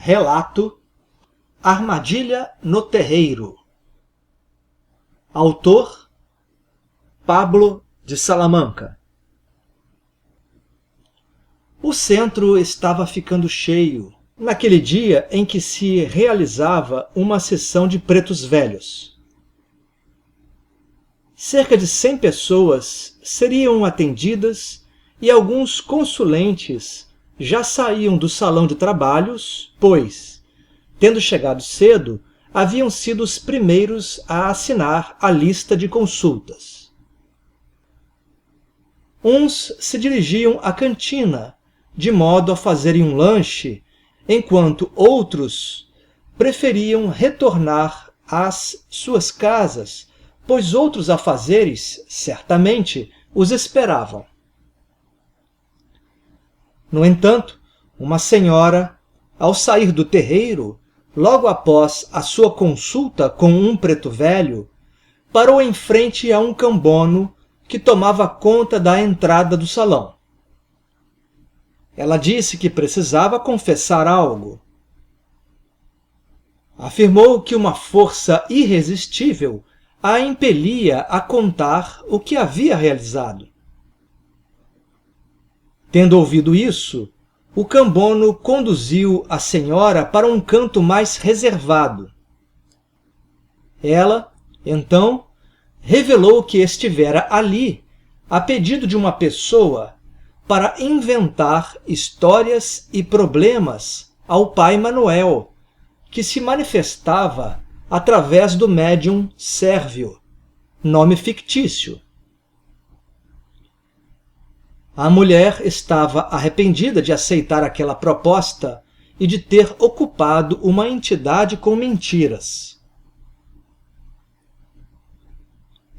Relato Armadilha no Terreiro. Autor Pablo de Salamanca. O centro estava ficando cheio, naquele dia em que se realizava uma sessão de pretos velhos. Cerca de 100 pessoas seriam atendidas e alguns consulentes já saíam do salão de trabalhos, pois, tendo chegado cedo, haviam sido os primeiros a assinar a lista de consultas. Uns se dirigiam à cantina, de modo a fazerem um lanche, enquanto outros preferiam retornar às suas casas, pois outros afazeres, certamente, os esperavam. No entanto, uma senhora, ao sair do terreiro, logo após a sua consulta com um preto velho, parou em frente a um cambono que tomava conta da entrada do salão. Ela disse que precisava confessar algo. Afirmou que uma força irresistível a impelia a contar o que havia realizado. Tendo ouvido isso, o cambono conduziu a senhora para um canto mais reservado. Ela, então, revelou que estivera ali, a pedido de uma pessoa, para inventar histórias e problemas ao pai Manuel, que se manifestava através do médium Sérvio, nome fictício. A mulher estava arrependida de aceitar aquela proposta e de ter ocupado uma entidade com mentiras.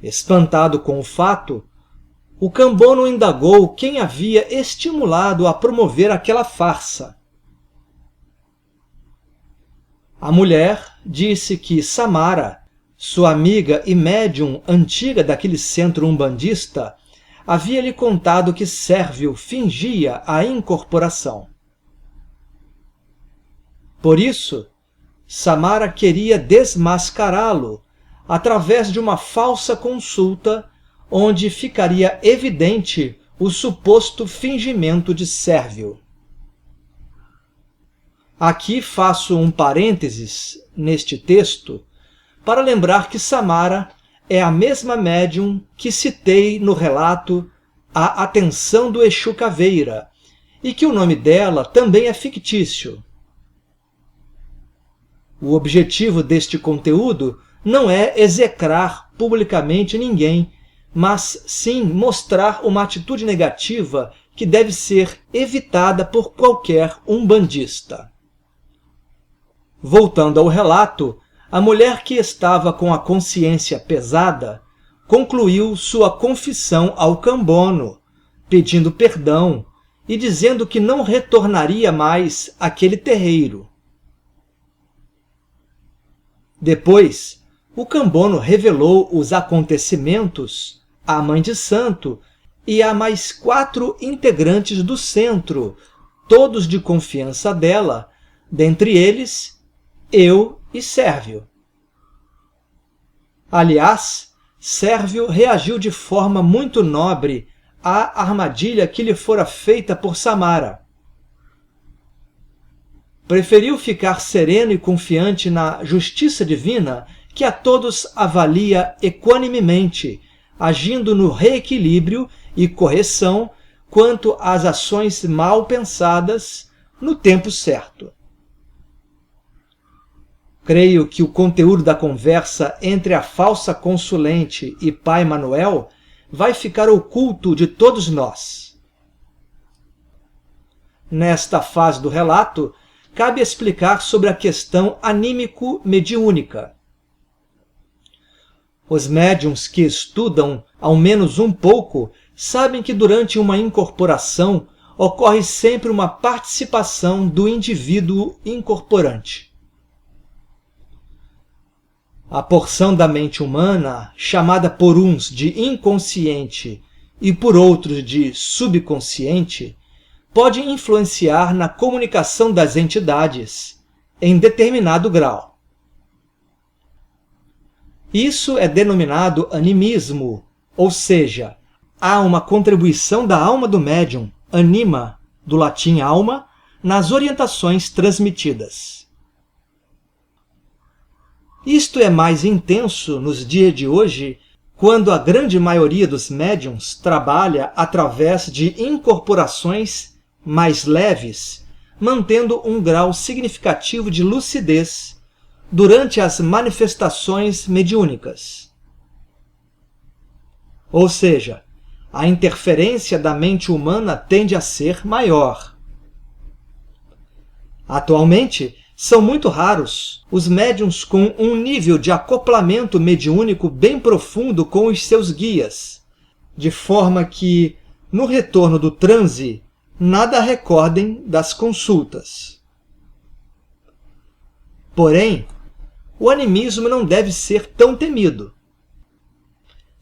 Espantado com o fato, o cambono indagou quem havia estimulado a promover aquela farsa. A mulher disse que Samara, sua amiga e médium antiga daquele centro umbandista, havia lhe contado que Sérvio fingia a incorporação. Por isso, Samara queria desmascará-lo através de uma falsa consulta onde ficaria evidente o suposto fingimento de Sérvio. Aqui faço um parênteses neste texto para lembrar que Samara é a mesma médium que citei no relato A Atenção do Exu Caveira, e que o nome dela também é fictício. O objetivo deste conteúdo não é execrar publicamente ninguém, mas sim mostrar uma atitude negativa que deve ser evitada por qualquer umbandista. Voltando ao relato, a mulher que estava com a consciência pesada concluiu sua confissão ao cambono, pedindo perdão e dizendo que não retornaria mais àquele terreiro. Depois, o cambono revelou os acontecimentos à mãe de santo e a mais 4 integrantes do centro, todos de confiança dela, dentre eles, eu e Sérvio. Aliás, Sérvio reagiu de forma muito nobre à armadilha que lhe fora feita por Samara. Preferiu ficar sereno e confiante na justiça divina, que a todos avalia equanimemente, agindo no reequilíbrio e correção quanto às ações mal pensadas no tempo certo. Creio que o conteúdo da conversa entre a falsa consulente e pai Manuel vai ficar oculto de todos nós. Nesta fase do relato, cabe explicar sobre a questão anímico-mediúnica. Os médiuns que estudam ao menos um pouco sabem que durante uma incorporação ocorre sempre uma participação do indivíduo incorporante. A porção da mente humana, chamada por uns de inconsciente e por outros de subconsciente, pode influenciar na comunicação das entidades em determinado grau. Isso é denominado animismo, ou seja, há uma contribuição da alma do médium, anima, do latim alma, nas orientações transmitidas. Isto é mais intenso nos dias de hoje, quando a grande maioria dos médiums trabalha através de incorporações mais leves, mantendo um grau significativo de lucidez durante as manifestações mediúnicas. Ou seja, a interferência da mente humana tende a ser maior. Atualmente, são muito raros os médiuns com um nível de acoplamento mediúnico bem profundo com os seus guias, de forma que, no retorno do transe, nada recordem das consultas. Porém, o animismo não deve ser tão temido.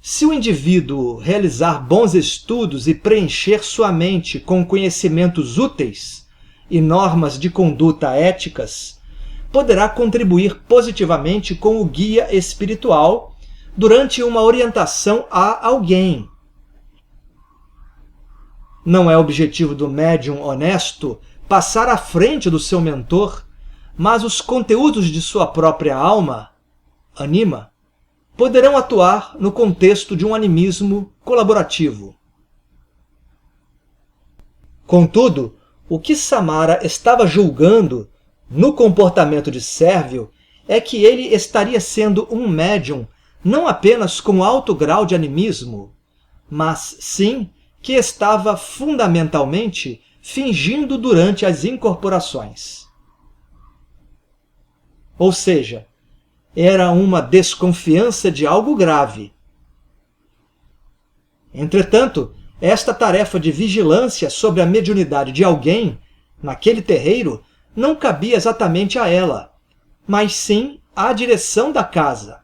Se o indivíduo realizar bons estudos e preencher sua mente com conhecimentos úteis e normas de conduta éticas, poderá contribuir positivamente com o guia espiritual durante uma orientação a alguém. Não é objetivo do médium honesto passar à frente do seu mentor, mas os conteúdos de sua própria alma, anima, poderão atuar no contexto de um animismo colaborativo. Contudo, o que Samara estava julgando no comportamento de Sérvio é que ele estaria sendo um médium não apenas com alto grau de animismo, mas sim que estava fundamentalmente fingindo durante as incorporações. Ou seja, era uma desconfiança de algo grave. Entretanto, esta tarefa de vigilância sobre a mediunidade de alguém, naquele terreiro, não cabia exatamente a ela, mas sim à direção da casa.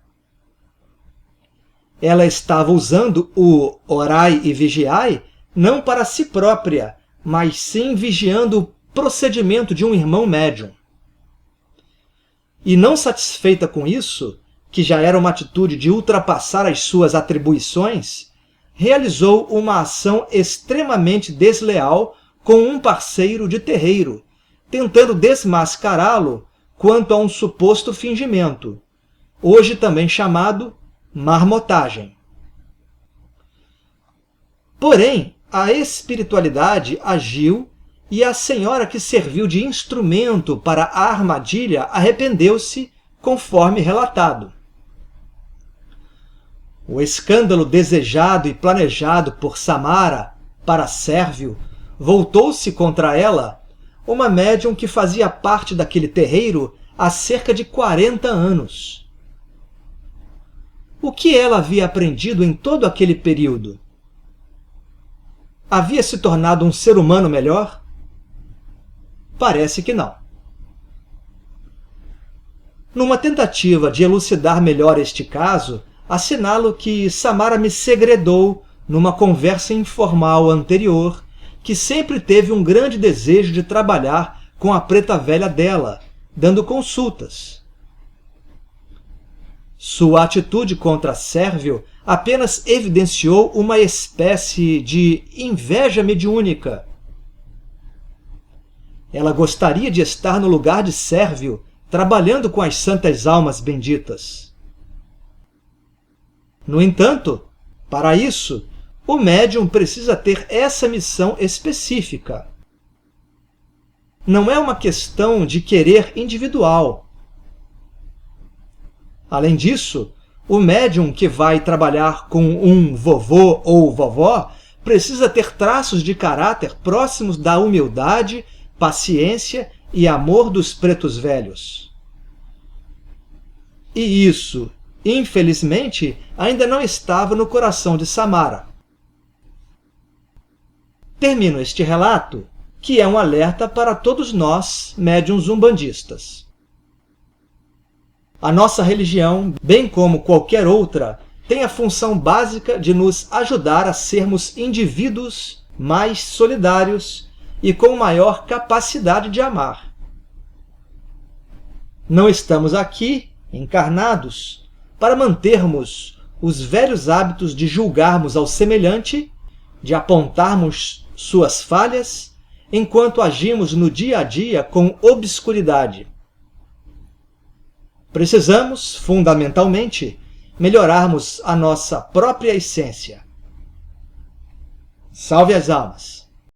Ela estava usando o orai e vigiai não para si própria, mas sim vigiando o procedimento de um irmão médium. E não satisfeita com isso, que já era uma atitude de ultrapassar as suas atribuições, realizou uma ação extremamente desleal com um parceiro de terreiro, tentando desmascará-lo quanto a um suposto fingimento, hoje também chamado marmotagem. Porém, a espiritualidade agiu e a senhora que serviu de instrumento para a armadilha arrependeu-se, conforme relatado. O escândalo desejado e planejado por Samara para Sérvio voltou-se contra ela, uma médium que fazia parte daquele terreiro há cerca de 40 anos. O que ela havia aprendido em todo aquele período? Havia se tornado um ser humano melhor? Parece que não. Numa tentativa de elucidar melhor este caso, assinalo que Samara me segredou, numa conversa informal anterior, que sempre teve um grande desejo de trabalhar com a preta velha dela, dando consultas. Sua atitude contra Sérvio apenas evidenciou uma espécie de inveja mediúnica. Ela gostaria de estar no lugar de Sérvio, trabalhando com as santas almas benditas. No entanto, para isso, o médium precisa ter essa missão específica. Não é uma questão de querer individual. Além disso, o médium que vai trabalhar com um vovô ou vovó precisa ter traços de caráter próximos da humildade, paciência e amor dos pretos velhos. E isso, infelizmente, ainda não estava no coração de Samara. Termino este relato, que é um alerta para todos nós, médiuns umbandistas. A nossa religião, bem como qualquer outra, tem a função básica de nos ajudar a sermos indivíduos mais solidários e com maior capacidade de amar. Não estamos aqui, encarnados, para mantermos os velhos hábitos de julgarmos ao semelhante, de apontarmos suas falhas, enquanto agimos no dia a dia com obscuridade. Precisamos, fundamentalmente, melhorarmos a nossa própria essência. Salve as almas!